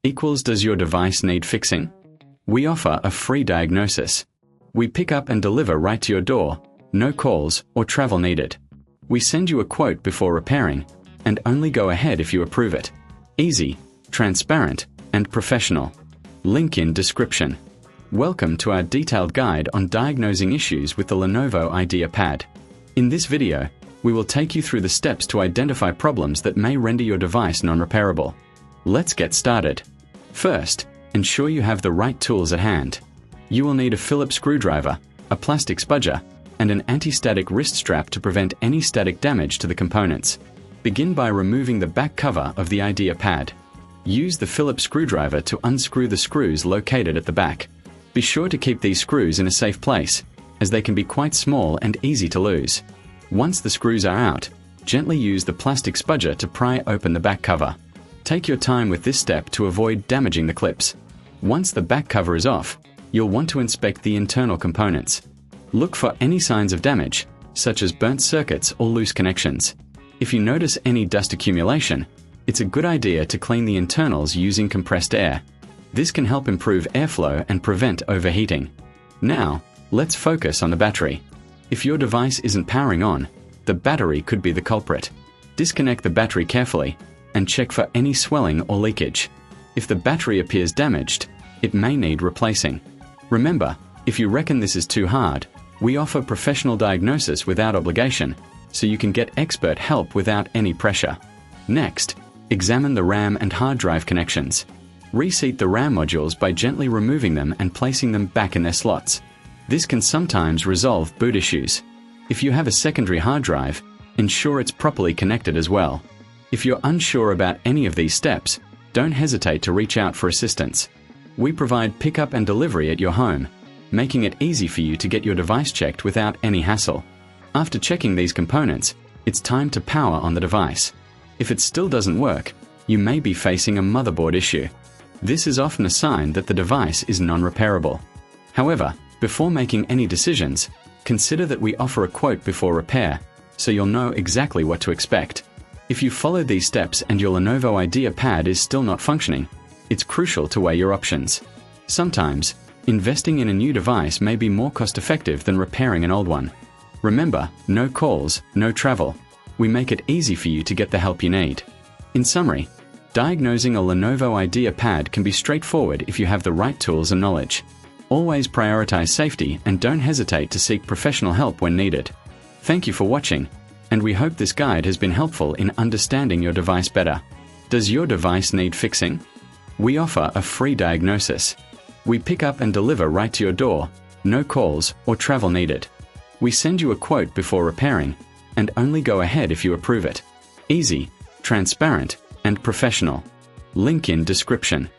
equals does your device need fixing? We offer a free diagnosis. We pick up and deliver right to your door, no calls or travel needed. We send you a quote before repairing, and only go ahead if you approve it. Easy, transparent, and professional. Link in description. Welcome to our detailed guide on diagnosing issues with the Lenovo IdeaPad. In this video, we will take you through the steps to identify problems that may render your device non-repairable. Let's get started. First, ensure you have the right tools at hand. You will need a Phillips screwdriver, a plastic spudger, and an anti-static wrist strap to prevent any static damage to the components. Begin by removing the back cover of the IdeaPad. Use the Phillips screwdriver to unscrew the screws located at the back. Be sure to keep these screws in a safe place, as they can be quite small and easy to lose. Once the screws are out, gently use the plastic spudger to pry open the back cover. Take your time with this step to avoid damaging the clips. Once the back cover is off, you'll want to inspect the internal components. Look for any signs of damage, such as burnt circuits or loose connections. If you notice any dust accumulation, it's a good idea to clean the internals using compressed air. This can help improve airflow and prevent overheating. Now, let's focus on the battery. If your device isn't powering on, the battery could be the culprit. Disconnect the battery carefully and check for any swelling or leakage. If the battery appears damaged, it may need replacing. Remember, if you reckon this is too hard, we offer professional diagnosis without obligation, so you can get expert help without any pressure. Next, examine the RAM and hard drive connections. Reseat the RAM modules by gently removing them and placing them back in their slots. This can sometimes resolve boot issues. If you have a secondary hard drive, ensure it's properly connected as well. If you're unsure about any of these steps, don't hesitate to reach out for assistance. We provide pickup and delivery at your home, making it easy for you to get your device checked without any hassle. After checking these components, it's time to power on the device. If it still doesn't work, you may be facing a motherboard issue. This is often a sign that the device is non-repairable. However, before making any decisions, consider that we offer a quote before repair, so you'll know exactly what to expect. If you follow these steps and your Lenovo IdeaPad is still not functioning, it's crucial to weigh your options. Sometimes, investing in a new device may be more cost-effective than repairing an old one. Remember, no calls, no travel. We make it easy for you to get the help you need. In summary, diagnosing a Lenovo IdeaPad can be straightforward if you have the right tools and knowledge. Always prioritize safety and don't hesitate to seek professional help when needed. Thank you for watching, and we hope this guide has been helpful in understanding your device better. Does your device need fixing? We offer a free diagnosis. We pick up and deliver right to your door, no calls or travel needed. We send you a quote before repairing, and only go ahead if you approve it. Easy, transparent, and professional. Link in description.